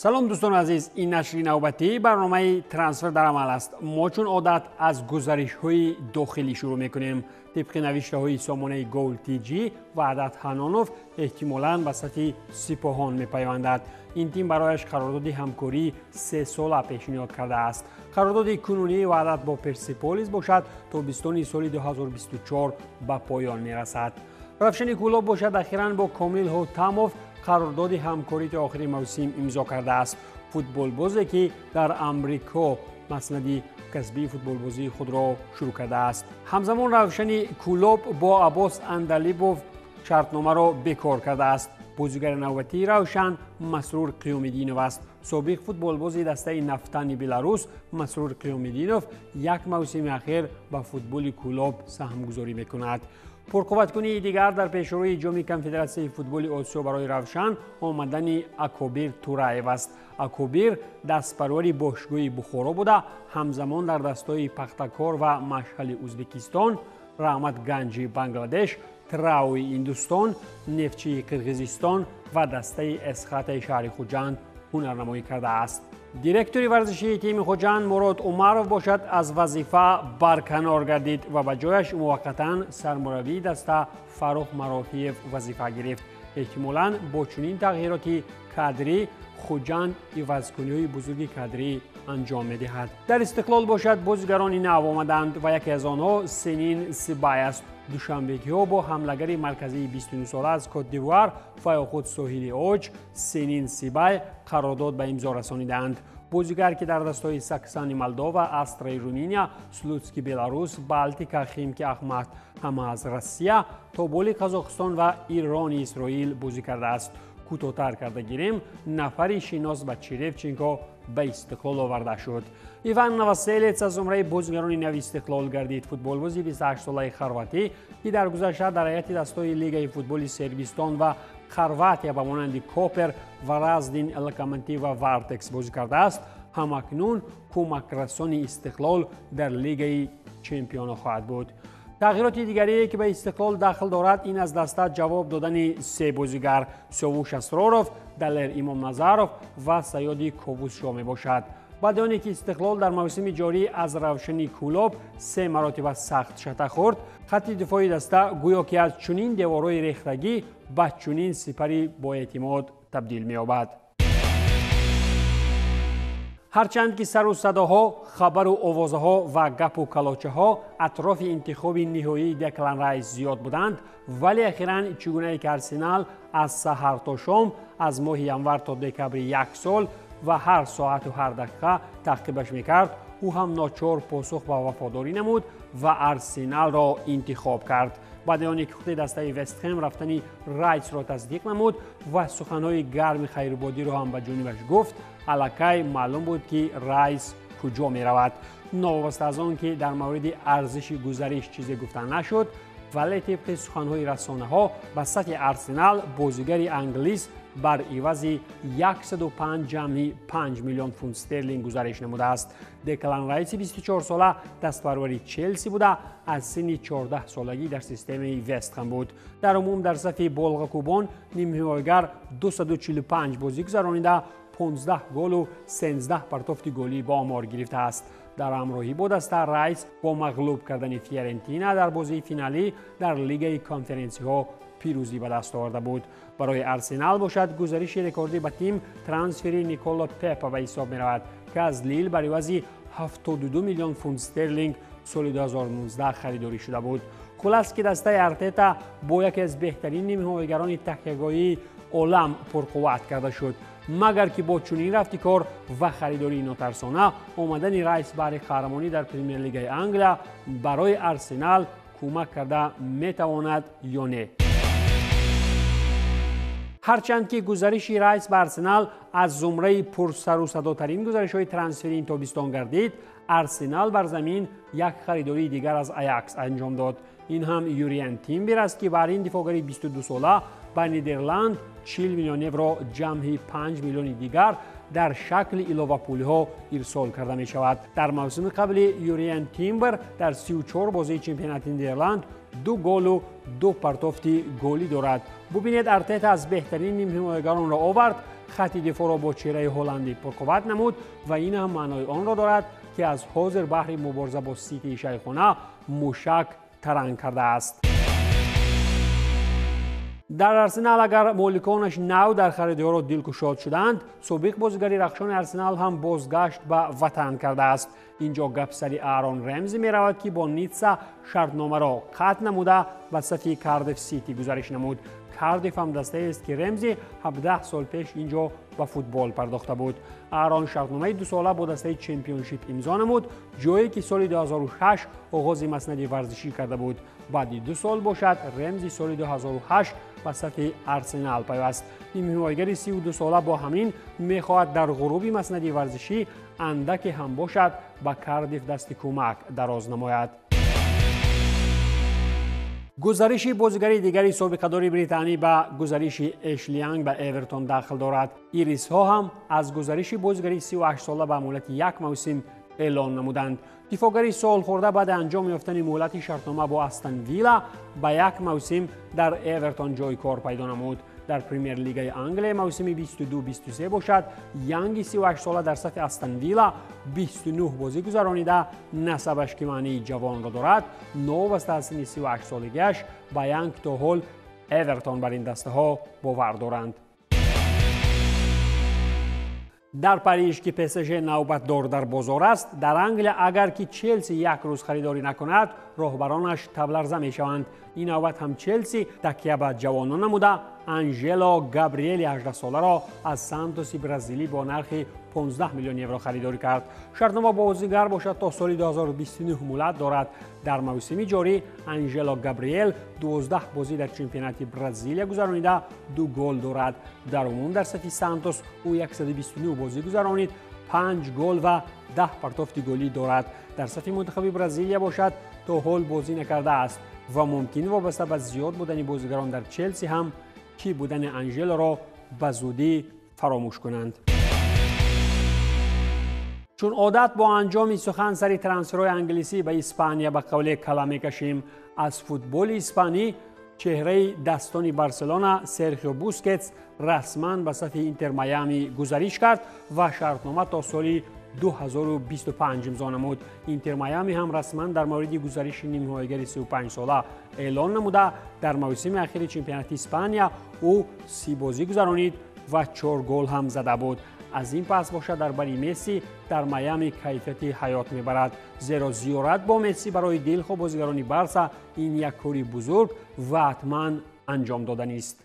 سلام دوستان عزیز، این نشر نوبتی برنامه ترانسفر در عمل است. ما چون عادت از گزارش‌های داخلی شروع می‌کنیم. طبق نوشته‌های سامانه گل تیجی وحدت حنانوف احتمالاً به سطح سپاهان می‌پیوندد. این تیم برایش قرارداد همکاری 3 ساله پیشنهاد کرده است. قرارداد کنونی وحدت با پرسپولیس باشد تا تابستان سال 2024 به پایان می‌رسد. رفشن کلوب باشد اخیراً با کامیل هوتاموف قرارداد همکاری تا آخر موسم امضا کرده است. فوتبال بازی که در امریکا مسند کسبی فوتبال بازی خود را شروع کرده است. همزمان روشن کلوب با عباس اندلیبوف شرطنامه را بکار کرده است. بازیگر نوبتی روشن مسرور قیومدینوف است. سابق فوتبال بازی دسته نفتن بلاروس مسرور قیومدینوف یک موسم اخیر با فوتبال کلوب سهمگذاری میکند. پرقوت‌کنی دیگر در پیشروی جام کنفدراسیون فوتبال آسیا برای روشن آمدن اکوبیر تورایف است. اکوبیر دستپروری باشگاه بخارا بوده، همزمان در دستای پختکار و مشعل ازبکستان، رحمت گنجی بنگلادش، تراوی هندوستان، نفتچی قرقیزستان و دسته اسخات شهر خوجند هنرنمایی کرده است. دیرکتوری ورزشی تیم خوجند مراد عمرov باشد از وظیفه برکنار گردید و به جایش موقتا سرمربی دسته فرخ مرافیف وظیفه گرفت. احتمالاً با چنین تغییراتی کادری خوجند عوض‌کنی‌های بزرگی کادری انجام می‌دهد. در استقلال باشد بازیگرانی نو آمدند و یکی از آنها سنین سیبای است. دوشنبگی‌ها با حمله‌گر مرکزی 29 ساله از کت دیوار فیاخود ساحلی اوج سنین سیبای قرارداد به امضا رسانیدند. بازیگر که در دستای ساکسانی مولداوا و استرای رومانیا، سلوتسکی بلاروس، بالتیکا خیمکی احمد همه از روسیه، توبولی قزاقستان و ایران اسرائیل بازی کرده است. کوتاه‌تر کرده گیریم نفری شناس به چریفچنکو به استقلال آورده شد. ایوان نواسیلیتس از زمره بازیگران نو استقلال گردید. فوتبال بازی 28 ساله خرواتی که در گذشته در هیئت دستای لیگ فوتبال سربستان و خرواتیا به مانند کوپر و رازدین لوکوموتیو و وارتکس بازی کرده است، همکنون کمک رسان استقلال در لیگ چمپیونان خواهد بود. تغییرات دیگری که به استقلال داخل دارد این از دسته جواب دادن 3 بازیگر سیاوش اسراروف، دلر امام نظرов و سیادی کووس شامل باشد. بعد آنی که استقلال در موسم جاری از روشن کلوب 3 مراتب سخت شته خورد، خط دفاعی دسته گویا که از چنین دیوارهای ریختگی به چنین سپری با اعتماد تبدیل می‌یابد. هرچند که سر و صداها، خبر و آوازها و گپ و کلاچه‌ها اطراف انتخاب نهایی دکلن رایس زیاد بودند، ولی اخیراً چگونه که ارسنال از سحر تا شام، از ماه ینور تا دکبر 1 سال و هر ساعت و هر دقیقه تعقیبش میکرد، او هم ناچار پاسخ به وفاداری نمود و ارسنال را انتخاب کرد. بعد آنی که خود دسته وست هم رفتن رایس را تصدیق نمود و سخنهای گرم خیربادی را هم به جانبش گفت، الکی معلوم بود که رایس کجا می رود. نوابسته از آن که در مورد ارزش گزارش چیزی گفتن نشد، ولی طبق سخنهای رسانه ها به سطح ارسنال بازیگر انگلیس بر عوض 105.5 میلیون پوند استرلینگ گزارش نموده است. دکلن رایس 24 ساله دستپروری چلسی بوده، از سن 14 سالگی در سیستم وست هم بود. در عموم در صف بلغاکوبان نیمه‌نهاییگر 245 بازی گذرانیده، 15 گل و 13 پرتافت گلی با آمار گرفته است. در همراهی با دسته رایس با مغلوب کردن فیورنتینا در بازی فینالی در لیگ کنفرانسی ها پیروزی به دست آورده بود. برای ارسنال باشد گزارش رکوردی به تیم ترانسفر نیکولا پپا به حساب می رود که از لیل بر عوض 72 میلیون پوند استرلینگ سال 2019 خریداری شده بود. خلاص که دسته ارتتا با یکی از بهترین نیمه‌نهاییگران تکیه‌گاهی عالم پرقوت کرده شد، مگر که با چنین رفتار و خریداری ناترسانه آمدن رایس برای قهرمانی در پریمیر لیگ انگلیا برای ارسنال کمک کرده میتواند یا نه. هرچند که گزارش رایس به ارسنال از زمره پرسر و صداترین گزارش‌های ترانسفری این تابستان گردید، ارسنال بر زمین یک خریداری دیگر از آیاکس انجام داد. این هم یوریان تیمبر است که برای این دفاعگر 22 ساله به نیدرلند 40 میلیون یورو جمعی 5 میلیون دیگر در شکل علاوه پولی‌ها ارسال کرده می شود. در موسم قبل یوریان تیمبر در 34 بازی چمپیونات نیدرلند 2 گل و 2 پرتافت گلی دارد. ببینید ارتتا از بهترین نیمه‌نهاییگران را آورد خط دفاع را با چهره هلندی پرقوت نمود و این هم معنای آن را دارد که از حاضر بحر مبارزه با سیتی شیخانه موشک ترنگ کرده است. در ارسنال اگر مالکانش نو در خرید او را دلگشاد شدند، سابق بازیگری رخشان ارسنال هم بازگشت به وطن کرده است. اینجا گپ سری آرون رمزی می رود که با نیتسا شرطنامه را قطع نموده و صفی کاردیف سیتی گزارش نمود. کاردیف هم دسته است که رمزی 17 سال پیش اینجا به فوتبال پرداخته بود. آرون شرطنامه 2 ساله با دسته چمپیونشیپ امضا نمود، جایی که سال 2006 آغاز مسند ورزشی کرده بود. بعد 2 سال باشد رمزی سال 2008 به صف ارسنال پیوست. این حمایتگر 32 ساله با همین میخواهد در غروب مسند ورزشی اندک هم باشد به کاردیف دست کمک دراز نماید. گزارش بازیگر دیگری سابقه‌دار بریتانی به گزارش اشلی یانگ به اورتون داخل دارد. ایریس ها هم از گزارش بازیگری 38 ساله به مهلت یک موسم اعلان نمودند. دفاعگری سال خورده بعد انجام یافتن مهلت شرطنامه با استون ویلا به یک موسم در اورتون جای کار پیدا نمود. در پریمیر لیگ انگلیس موسم 22-23 باشد یانگ 38 ساله در صف استون ویلا 29 بازی گذرانیده. نسبش که معنی جوان را دارد. نوبست از سن 38 سالگیش به یانگ تا حال اورتون بر این دسته ها باور دارند. در پاریژ که PSG نوبت دار در بازار است، در انگلیس اگر که چلسی یک روز خریداری نکند راهبرانش تبلرزه می شوند. این نوبت هم چلسی تکیه به جوانان نموده آنژلو گابریل 18 ساله را از سانتوس برزیلی با نرخ 15 میلیون یورو خریداری کرد. شرطنامه با بازیگر باشد تا سال 2029 مهلت دارد. در موسم جاری آنژلو گابریل 12 بازی در چمپیونات برزیل گذرانیده 2 گل دارد. در عموم در صف سانتوس او 129 بازی گذرانید 5 گل و 10 پرتافت گلی دارد. در صف منتخب برزیل باشد تا حال بازی نکرده است و ممکن وابسته به زیاد بودن بازیگران در چلسی هم که بودن آنژلو را به زودی فراموش کنند. چون عادت با انجام سخن سری ترانسفرهای انگلیسی به اسپانیا به قول کلمه کشیم، از فوتبال اسپانی چهره دستان بارسلونا سرخیو بوسکتس رسما به صف اینتر میامی گزارش کرد و شرطنامه تا سال 2025 امضا نمود. اینتر میامی هم رسما در مورد گزارش نیمه‌نهایی 35 ساله اعلان نموده. در موسم اخیر چمپیونات اسپانیا او 30 بازی گذرانید و 4 گل هم زده بود. از این پس باشد در بری مسی در میامی کیفیت حیات میبرد، زیرا زیارت با مسی برای دلخواه بازیگران بارسا این یک کاری بزرگ و حتما انجام دادنی است.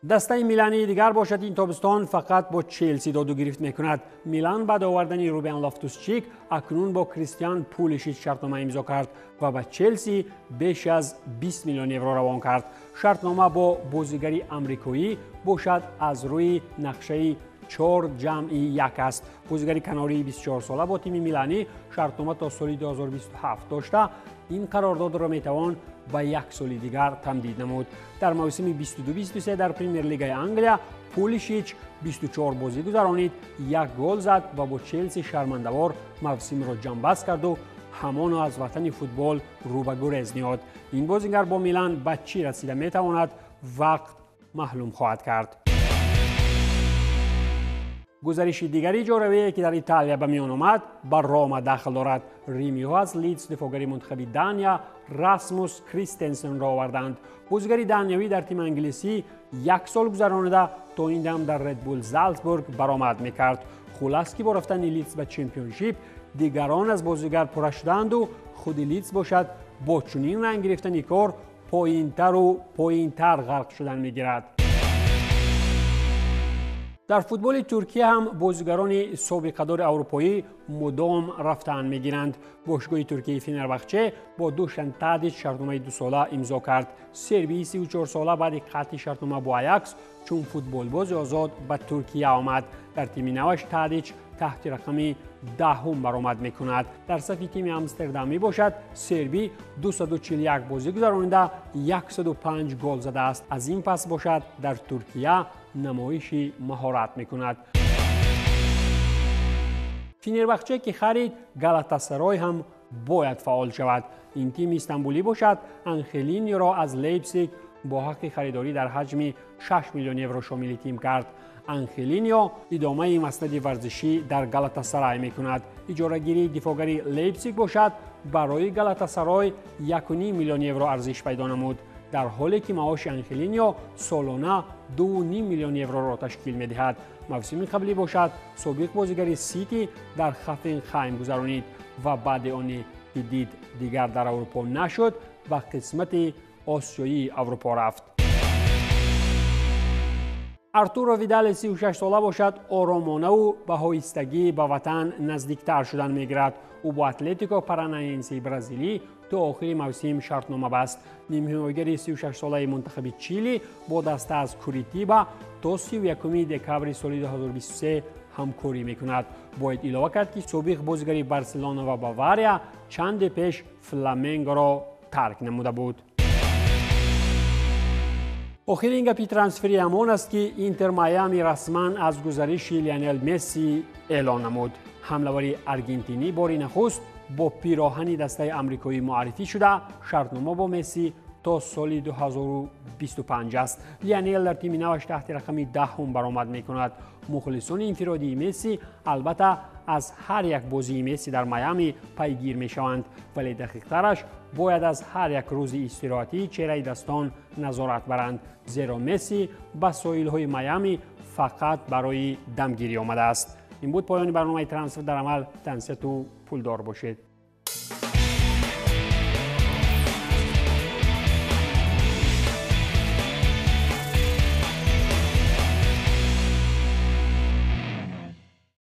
دسته میلانی دیگر باشد این تابستان فقط با چلسی داد و گرفت میکند. میلان بعد آوردن روبن لافتوس چیک اکنون با کریستیان پولیشیچ شرطنامه امضا کرد و به چلسی بیش از 20 میلیون یورو روان کرد. شرطنامه با بازیگری آمریکایی باشد از روی نقشه 4-1 است. بازیگری کناری 24 ساله با تیم میلانی شرطنامه تا سال 2027 داشته. این قرارداد را میتوان به 1 سال دیگر تمدید نمود. در موسم 22-23 در پریمیر لیگ انگلیس پولیشیچ 24 بازی گذرانید، 1 گل زد و با چلسی شرمنده‌وار موسم را جنببست کرد و همان از وطن فوتبال رو به گریز نهاد. این بازیگر با میلان به چی رسیده میتواند وقت معلوم خواهد کرد. گزارش دیگری جوروی که در ایتالیا به میان آمد بر روما داخل دارد. ریمیو از لیدز دفاعگری منتخب دانیا راسموس کریستنسن را آوردند. بازیگری دانیوی در تیم انگلیسی 1 سال گذرانیده تا این دم در ردبول زالتسبورگ برآمد میکرد. خلاص که با رفتن لیدز به چمپیونشیپ دیگران از بازیگر پره شدند و خود لیدز باشد با چنین رنگ گرفتن کار پایینتر و پایینتر غرق شدن میگیرد. در فوتبال ترکیه هم بازیگران سابقه‌دار اروپایی مدام رفتن میگیرند. باشگاه ترکیه فنربخچه با دوشن تادیچ شرطنامه 2 ساله امضا کرد. سربی 34 ساله بعد قطع شرطنامه با آیاکس چون فوتبال باز آزاد به ترکیه آمد. در تیم نوش تادیچ تحت رقم 10 برآمد میکند. در صف تیم آمستردامی باشد سربی 241 بازی گذرانیده 105 گل زده است. از این پس باشد در ترکیه نمایش مهارت میکند. فنربخچه که خرید گالاتاسرای هم باید فعال شود. این تیم استانبولی باشد انخلینی را از لیپزیگ با حق خریداری در حجم 6 میلیون یورو شامل تیم کرد. آنخلینیو ادامه مسند ورزشی در گالاتاسرای میکند. اجارهگیری دفاعگری لیپزیگ باشد برای گالاتاسرای 1.5 میلیون یورو ارزش پیدا نمود، در حالی که معاش آنخلینیو سالانه 2.5 میلیون یورو را تشکیل می‌دهد. موسم قبلی باشد سابق بازیگر سیتی در هافنهایم گذرانید و بعد آن که دید دیگر در اروپا نشد و قسمت آسیایی اروپا رفت. ارتورو ویدال 36 ساله باشد آرامانه و به آهستگی به وطن نزدیکتر شدن می‌گیرد. او با اتلتیکو پاراناینسی برزیلی تا آخر موسم شرطنامه بست. نیمه‌نهاییگر 36 ساله منتخب چیلی با دسته از کوریتیبا تا 31 دکامبر سال 2023 همکاری می‌کند. باید علاوه کرد که سابق بازیگر بارسلونا و باواریا چند پیش فلامنگو را ترک نموده بود. آخرین گپی ترانسفری همان است که اینتر میامی رسما از گزارش لیونل مسی اعلان نمود. حمله‌ور آرژانتینی باری نخست با پیراهن دسته آمریکایی معرفی شده. شرطنامه با مسی تا سال 2025 است. لیونل در تیم نوش تحت رقم 10 برآمد می‌کند. مخلصان انفرادی مسی البته از هر یک بازی مسی در میامی پیگیر می‌شوند، ولی دقیق‌ترش باید از هر یک روز استراحتی چهره دستان نظارت برند، زیرا مسی به ساحل‌های میامی فقط برای دمگیری آمده است. این بود پایان برنامه ترانسفر در عمل. تنسیت و پولدار باشید.